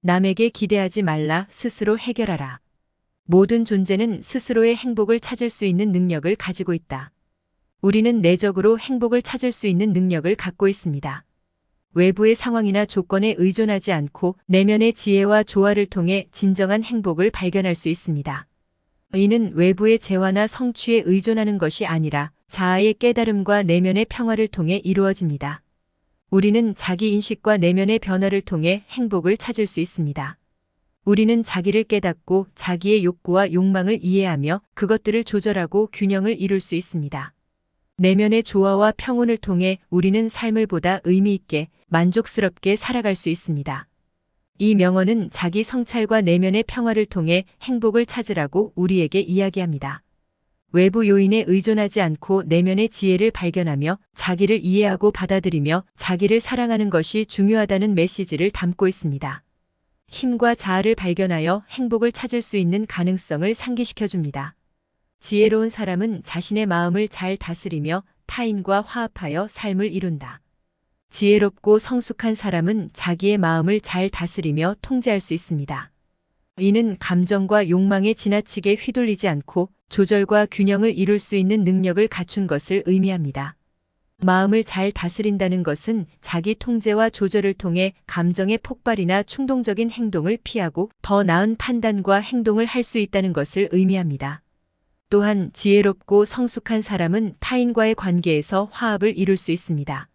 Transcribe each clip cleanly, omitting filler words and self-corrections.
남에게 기대하지 말라. 스스로 해결하라. 모든 존재는 스스로의 행복을 찾을 수 있는 능력을 가지고 있다. 우리는 내적으로 행복을 찾을 수 있는 능력을 갖고 있습니다. 외부의 상황이나 조건에 의존하지 않고 내면의 지혜와 조화를 통해 진정한 행복을 발견할 수 있습니다. 이는 외부의 재화나 성취에 의존하는 것이 아니라 자아의 깨달음과 내면의 평화를 통해 이루어집니다. 우리는 자기 인식과 내면의 변화를 통해 행복을 찾을 수 있습니다. 우리는 자기를 깨닫고 자기의 욕구와 욕망을 이해하며 그것들을 조절하고 균형을 이룰 수 있습니다. 내면의 조화와 평온을 통해 우리는 삶을 보다 의미 있게 만족스럽게 살아갈 수 있습니다. 이 명언은 자기 성찰과 내면의 평화를 통해 행복을 찾으라고 우리에게 이야기합니다. 외부 요인에 의존하지 않고 내면의 지혜를 발견하며 자기를 이해하고 받아들이며 자기를 사랑하는 것이 중요하다는 메시지를 담고 있습니다. 힘과 자아를 발견하여 행복을 찾을 수 있는 가능성을 상기시켜줍니다. 지혜로운 사람은 자신의 마음을 잘 다스리며 타인과 화합하여 삶을 이룬다. 지혜롭고 성숙한 사람은 자기의 마음을 잘 다스리며 통제할 수 있습니다. 이는 감정과 욕망에 지나치게 휘둘리지 않고 조절과 균형을 이룰 수 있는 능력을 갖춘 것을 의미합니다. 마음을 잘 다스린다는 것은 자기 통제와 조절을 통해 감정의 폭발이나 충동적인 행동을 피하고 더 나은 판단과 행동을 할 수 있다는 것을 의미합니다. 또한 지혜롭고 성숙한 사람은 타인과의 관계에서 화합을 이룰 수 있습니다.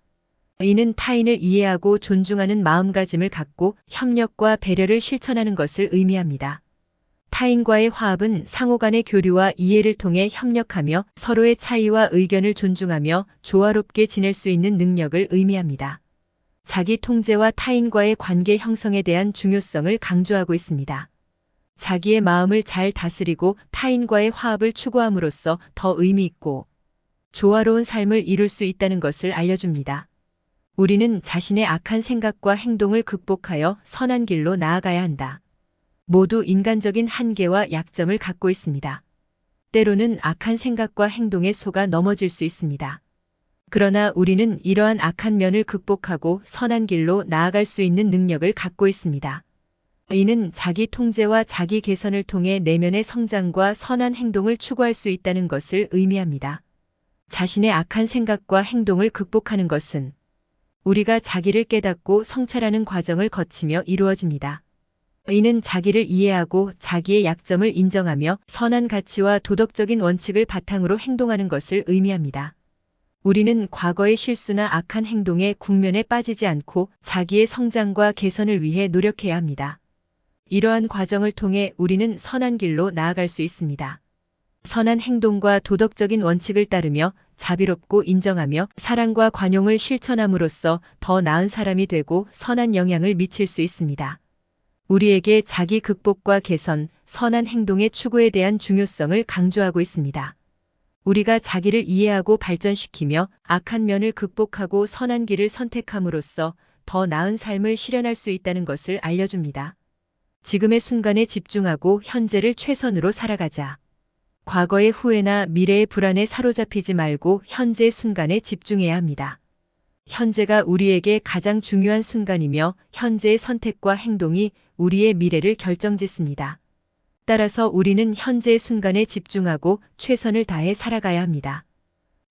이는 타인을 이해하고 존중하는 마음가짐을 갖고 협력과 배려를 실천하는 것을 의미합니다. 타인과의 화합은 상호 간의 교류와 이해를 통해 협력하며 서로의 차이와 의견을 존중하며 조화롭게 지낼 수 있는 능력을 의미합니다. 자기 통제와 타인과의 관계 형성에 대한 중요성을 강조하고 있습니다. 자기의 마음을 잘 다스리고 타인과의 화합을 추구함으로써 더 의미 있고 조화로운 삶을 이룰 수 있다는 것을 알려줍니다. 우리는 자신의 악한 생각과 행동을 극복하여 선한 길로 나아가야 한다. 모두 인간적인 한계와 약점을 갖고 있습니다. 때로는 악한 생각과 행동에 속아 넘어질 수 있습니다. 그러나 우리는 이러한 악한 면을 극복하고 선한 길로 나아갈 수 있는 능력을 갖고 있습니다. 이는 자기 통제와 자기 개선을 통해 내면의 성장과 선한 행동을 추구할 수 있다는 것을 의미합니다. 자신의 악한 생각과 행동을 극복하는 것은 우리가 자기를 깨닫고 성찰하는 과정을 거치며 이루어집니다. 이는 자기를 이해하고 자기의 약점을 인정하며 선한 가치와 도덕적인 원칙을 바탕으로 행동하는 것을 의미합니다. 우리는 과거의 실수나 악한 행동의 국면에 빠지지 않고 자기의 성장과 개선을 위해 노력해야 합니다. 이러한 과정을 통해 우리는 선한 길로 나아갈 수 있습니다. 선한 행동과 도덕적인 원칙을 따르며 자비롭고 인정하며 사랑과 관용을 실천함으로써 더 나은 사람이 되고 선한 영향을 미칠 수 있습니다. 우리에게 자기 극복과 개선, 선한 행동의 추구에 대한 중요성을 강조하고 있습니다. 우리가 자기를 이해하고 발전시키며 악한 면을 극복하고 선한 길을 선택함으로써 더 나은 삶을 실현할 수 있다는 것을 알려줍니다. 지금의 순간에 집중하고 현재를 최선으로 살아가자. 과거의 후회나 미래의 불안에 사로잡히지 말고 현재의 순간에 집중해야 합니다. 현재가 우리에게 가장 중요한 순간이며 현재의 선택과 행동이 우리의 미래를 결정짓습니다. 따라서 우리는 현재의 순간에 집중하고 최선을 다해 살아가야 합니다.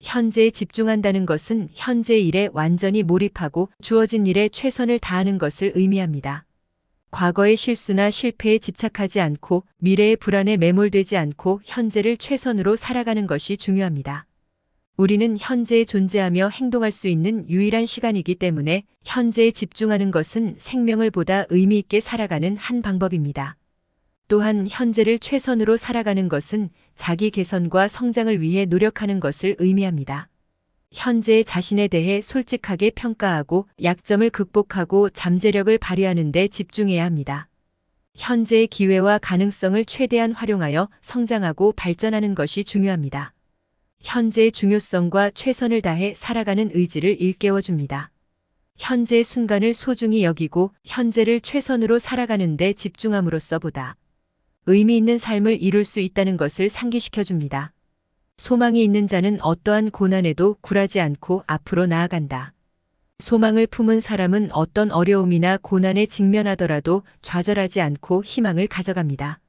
현재에 집중한다는 것은 현재의 일에 완전히 몰입하고 주어진 일에 최선을 다하는 것을 의미합니다. 과거의 실수나 실패에 집착하지 않고 미래의 불안에 매몰되지 않고 현재를 최선으로 살아가는 것이 중요합니다. 우리는 현재에 존재하며 행동할 수 있는 유일한 시간이기 때문에 현재에 집중하는 것은 생명을 보다 의미 있게 살아가는 한 방법입니다. 또한 현재를 최선으로 살아가는 것은 자기 개선과 성장을 위해 노력하는 것을 의미합니다. 현재의 자신에 대해 솔직하게 평가하고 약점을 극복하고 잠재력을 발휘하는 데 집중해야 합니다. 현재의 기회와 가능성을 최대한 활용하여 성장하고 발전하는 것이 중요합니다. 현재의 중요성과 최선을 다해 살아가는 의지를 일깨워줍니다. 현재의 순간을 소중히 여기고 현재를 최선으로 살아가는 데 집중함으로써 보다 의미 있는 삶을 이룰 수 있다는 것을 상기시켜줍니다. 소망이 있는 자는 어떠한 고난에도 굴하지 않고 앞으로 나아간다. 소망을 품은 사람은 어떤 어려움이나 고난에 직면하더라도 좌절하지 않고 희망을 가져갑니다.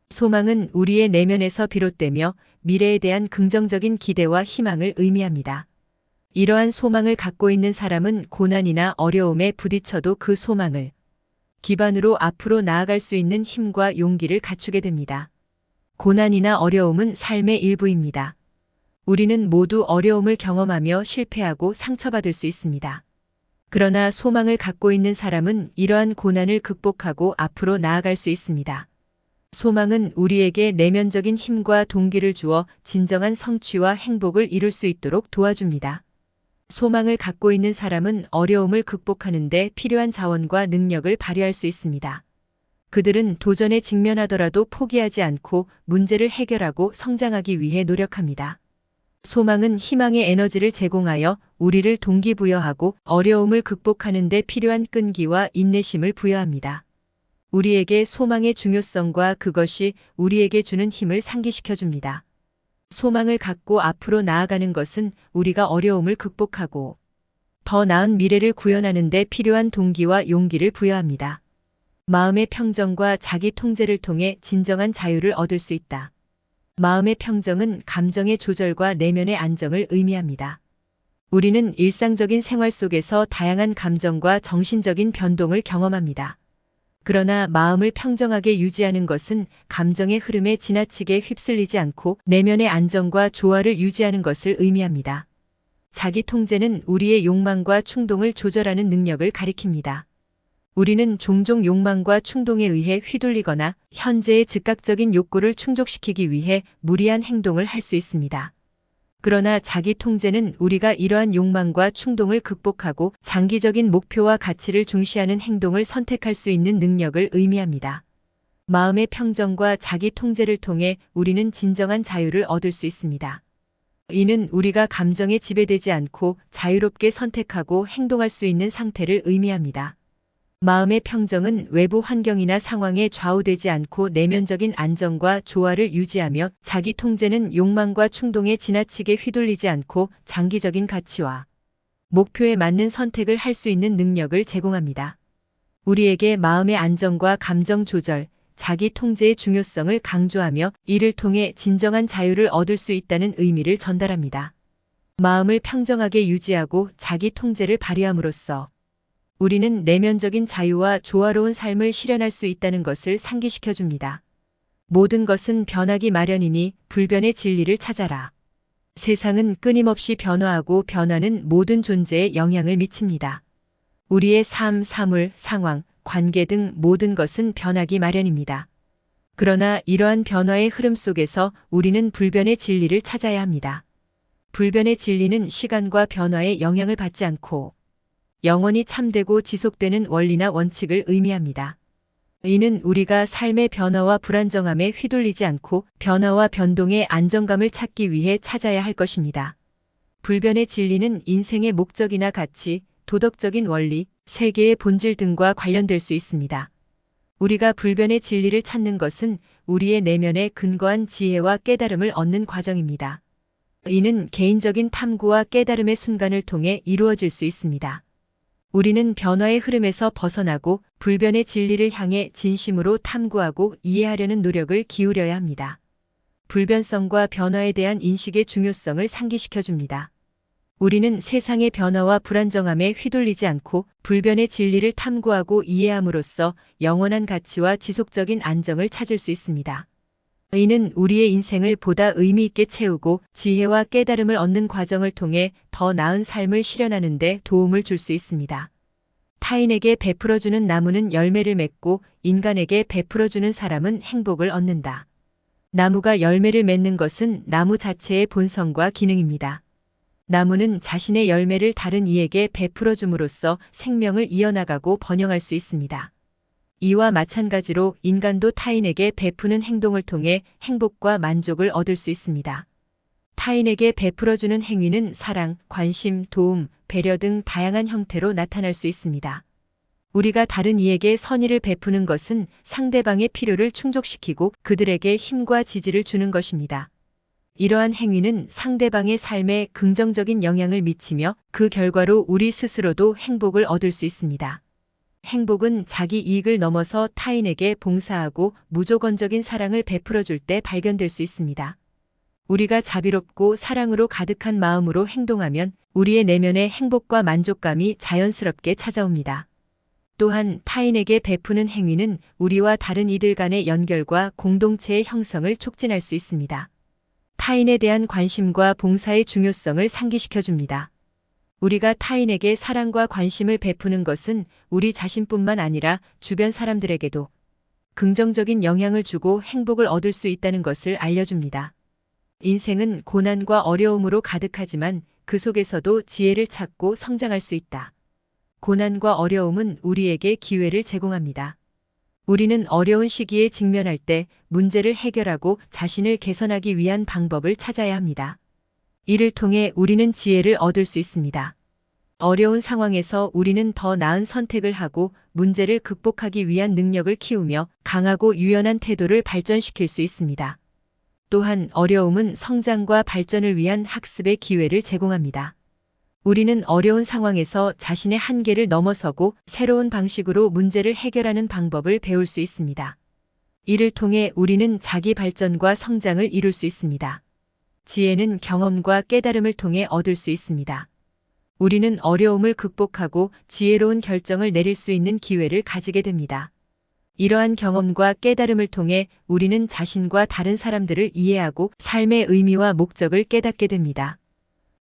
소망은 우리의 내면에서 비롯되며 미래에 대한 긍정적인 기대와 희망을 의미합니다. 이러한 소망을 갖고 있는 사람은 고난이나 어려움에 부딪혀도 그 소망을 기반으로 앞으로 나아갈 수 있는 힘과 용기를 갖추게 됩니다. 고난이나 어려움은 삶의 일부입니다. 우리는 모두 어려움을 경험하며 실패하고 상처받을 수 있습니다. 그러나 소망을 갖고 있는 사람은 이러한 고난을 극복하고 앞으로 나아갈 수 있습니다. 소망은 우리에게 내면적인 힘과 동기를 주어 진정한 성취와 행복을 이룰 수 있도록 도와줍니다. 소망을 갖고 있는 사람은 어려움을 극복하는 데 필요한 자원과 능력을 발휘할 수 있습니다. 그들은 도전에 직면하더라도 포기하지 않고 문제를 해결하고 성장하기 위해 노력합니다. 소망은 희망의 에너지를 제공하여 우리를 동기부여하고 어려움을 극복하는 데 필요한 끈기와 인내심을 부여합니다. 우리에게 소망의 중요성과 그것이 우리에게 주는 힘을 상기시켜줍니다. 소망을 갖고 앞으로 나아가는 것은 우리가 어려움을 극복하고 더 나은 미래를 구현하는 데 필요한 동기와 용기를 부여합니다. 마음의 평정과 자기 통제를 통해 진정한 자유를 얻을 수 있다. 마음의 평정은 감정의 조절과 내면의 안정을 의미합니다. 우리는 일상적인 생활 속에서 다양한 감정과 정신적인 변동을 경험합니다. 그러나 마음을 평정하게 유지하는 것은 감정의 흐름에 지나치게 휩쓸리지 않고 내면의 안정과 조화를 유지하는 것을 의미합니다. 자기 통제는 우리의 욕망과 충동을 조절하는 능력을 가리킵니다. 우리는 종종 욕망과 충동에 의해 휘둘리거나 현재의 즉각적인 욕구를 충족시키기 위해 무리한 행동을 할 수 있습니다. 그러나 자기 통제는 우리가 이러한 욕망과 충동을 극복하고 장기적인 목표와 가치를 중시하는 행동을 선택할 수 있는 능력을 의미합니다. 마음의 평정과 자기 통제를 통해 우리는 진정한 자유를 얻을 수 있습니다. 이는 우리가 감정에 지배되지 않고 자유롭게 선택하고 행동할 수 있는 상태를 의미합니다. 마음의 평정은 외부 환경이나 상황에 좌우되지 않고 내면적인 안정과 조화를 유지하며 자기 통제는 욕망과 충동에 지나치게 휘둘리지 않고 장기적인 가치와 목표에 맞는 선택을 할 수 있는 능력을 제공합니다. 우리에게 마음의 안정과 감정 조절, 자기 통제의 중요성을 강조하며 이를 통해 진정한 자유를 얻을 수 있다는 의미를 전달합니다. 마음을 평정하게 유지하고 자기 통제를 발휘함으로써 우리는 내면적인 자유와 조화로운 삶을 실현할 수 있다는 것을 상기시켜줍니다. 모든 것은 변하기 마련이니 불변의 진리를 찾아라. 세상은 끊임없이 변화하고 변화는 모든 존재에 영향을 미칩니다. 우리의 삶, 사물, 상황, 관계 등 모든 것은 변하기 마련입니다. 그러나 이러한 변화의 흐름 속에서 우리는 불변의 진리를 찾아야 합니다. 불변의 진리는 시간과 변화에 영향을 받지 않고 영원히 참되고 지속되는 원리나 원칙을 의미합니다. 이는 우리가 삶의 변화와 불안정함에 휘둘리지 않고 변화와 변동의 안정감을 찾기 위해 찾아야 할 것입니다. 불변의 진리는 인생의 목적이나 가치, 도덕적인 원리, 세계의 본질 등과 관련될 수 있습니다. 우리가 불변의 진리를 찾는 것은 우리의 내면에 근거한 지혜와 깨달음을 얻는 과정입니다. 이는 개인적인 탐구와 깨달음의 순간을 통해 이루어질 수 있습니다. 우리는 변화의 흐름에서 벗어나고 불변의 진리를 향해 진심으로 탐구하고 이해하려는 노력을 기울여야 합니다. 불변성과 변화에 대한 인식의 중요성을 상기시켜줍니다. 우리는 세상의 변화와 불안정함에 휘둘리지 않고 불변의 진리를 탐구하고 이해함으로써 영원한 가치와 지속적인 안정을 찾을 수 있습니다. 이는 우리의 인생을 보다 의미 있게 채우고 지혜와 깨달음을 얻는 과정을 통해 더 나은 삶을 실현하는 데 도움을 줄 수 있습니다. 타인에게 베풀어주는 나무는 열매를 맺고 인간에게 베풀어주는 사람은 행복을 얻는다. 나무가 열매를 맺는 것은 나무 자체의 본성과 기능입니다. 나무는 자신의 열매를 다른 이에게 베풀어줌으로써 생명을 이어나가고 번영할 수 있습니다. 이와 마찬가지로 인간도 타인에게 베푸는 행동을 통해 행복과 만족을 얻을 수 있습니다. 타인에게 베풀어주는 행위는 사랑, 관심, 도움, 배려 등 다양한 형태로 나타날 수 있습니다. 우리가 다른 이에게 선의를 베푸는 것은 상대방의 필요를 충족시키고 그들에게 힘과 지지를 주는 것입니다. 이러한 행위는 상대방의 삶에 긍정적인 영향을 미치며 그 결과로 우리 스스로도 행복을 얻을 수 있습니다. 행복은 자기 이익을 넘어서 타인에게 봉사하고 무조건적인 사랑을 베풀어 줄 때 발견될 수 있습니다. 우리가 자비롭고 사랑으로 가득한 마음으로 행동하면 우리의 내면의 행복과 만족감이 자연스럽게 찾아옵니다. 또한 타인에게 베푸는 행위는 우리와 다른 이들 간의 연결과 공동체의 형성을 촉진할 수 있습니다. 타인에 대한 관심과 봉사의 중요성을 상기시켜줍니다. 우리가 타인에게 사랑과 관심을 베푸는 것은 우리 자신뿐만 아니라 주변 사람들에게도 긍정적인 영향을 주고 행복을 얻을 수 있다는 것을 알려줍니다. 인생은 고난과 어려움으로 가득하지만 그 속에서도 지혜를 찾고 성장할 수 있다. 고난과 어려움은 우리에게 기회를 제공합니다. 우리는 어려운 시기에 직면할 때 문제를 해결하고 자신을 개선하기 위한 방법을 찾아야 합니다. 이를 통해 우리는 지혜를 얻을 수 있습니다. 어려운 상황에서 우리는 더 나은 선택을 하고 문제를 극복하기 위한 능력을 키우며 강하고 유연한 태도를 발전시킬 수 있습니다. 또한 어려움은 성장과 발전을 위한 학습의 기회를 제공합니다. 우리는 어려운 상황에서 자신의 한계를 넘어서고 새로운 방식으로 문제를 해결하는 방법을 배울 수 있습니다. 이를 통해 우리는 자기 발전과 성장을 이룰 수 있습니다. 지혜는 경험과 깨달음을 통해 얻을 수 있습니다. 우리는 어려움을 극복하고 지혜로운 결정을 내릴 수 있는 기회를 가지게 됩니다. 이러한 경험과 깨달음을 통해 우리는 자신과 다른 사람들을 이해하고 삶의 의미와 목적을 깨닫게 됩니다.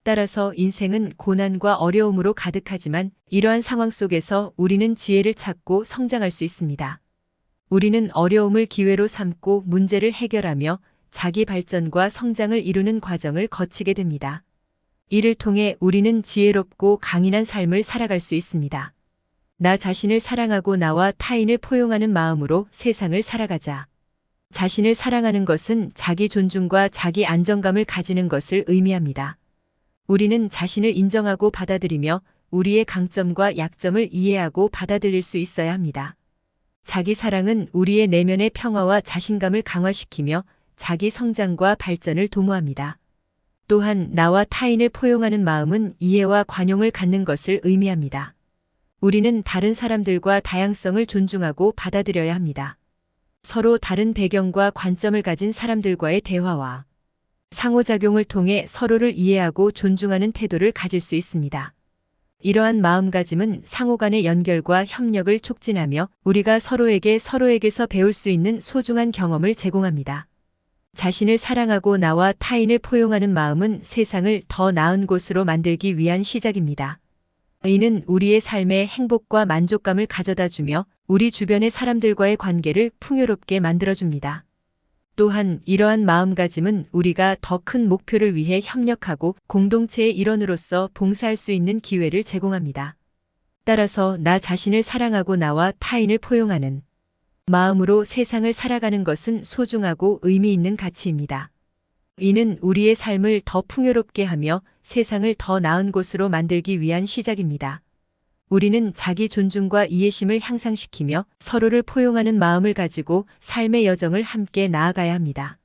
따라서 인생은 고난과 어려움으로 가득하지만 이러한 상황 속에서 우리는 지혜를 찾고 성장할 수 있습니다. 우리는 어려움을 기회로 삼고 문제를 해결하며 자기 발전과 성장을 이루는 과정을 거치게 됩니다. 이를 통해 우리는 지혜롭고 강인한 삶을 살아갈 수 있습니다. 나 자신을 사랑하고 나와 타인을 포용하는 마음으로 세상을 살아가자. 자신을 사랑하는 것은 자기 존중과 자기 안정감을 가지는 것을 의미합니다. 우리는 자신을 인정하고 받아들이며 우리의 강점과 약점을 이해하고 받아들일 수 있어야 합니다. 자기 사랑은 우리의 내면의 평화와 자신감을 강화시키며 자기 성장과 발전을 도모합니다. 또한 나와 타인을 포용하는 마음은 이해와 관용을 갖는 것을 의미합니다. 우리는 다른 사람들과 다양성을 존중하고 받아들여야 합니다. 서로 다른 배경과 관점을 가진 사람들과의 대화와 상호작용을 통해 서로를 이해하고 존중하는 태도를 가질 수 있습니다. 이러한 마음가짐은 상호 간의 연결과 협력을 촉진하며 우리가 서로에게서 배울 수 있는 소중한 경험을 제공합니다. 자신을 사랑하고 나와 타인을 포용하는 마음은 세상을 더 나은 곳으로 만들기 위한 시작입니다. 이는 우리의 삶에 행복과 만족감을 가져다 주며 우리 주변의 사람들과의 관계를 풍요롭게 만들어줍니다. 또한 이러한 마음가짐은 우리가 더 큰 목표를 위해 협력하고 공동체의 일원으로서 봉사할 수 있는 기회를 제공합니다. 따라서 나 자신을 사랑하고 나와 타인을 포용하는 마음으로 세상을 살아가는 것은 소중하고 의미 있는 가치입니다. 이는 우리의 삶을 더 풍요롭게 하며 세상을 더 나은 곳으로 만들기 위한 시작입니다. 우리는 자기 존중과 이해심을 향상시키며 서로를 포용하는 마음을 가지고 삶의 여정을 함께 나아가야 합니다.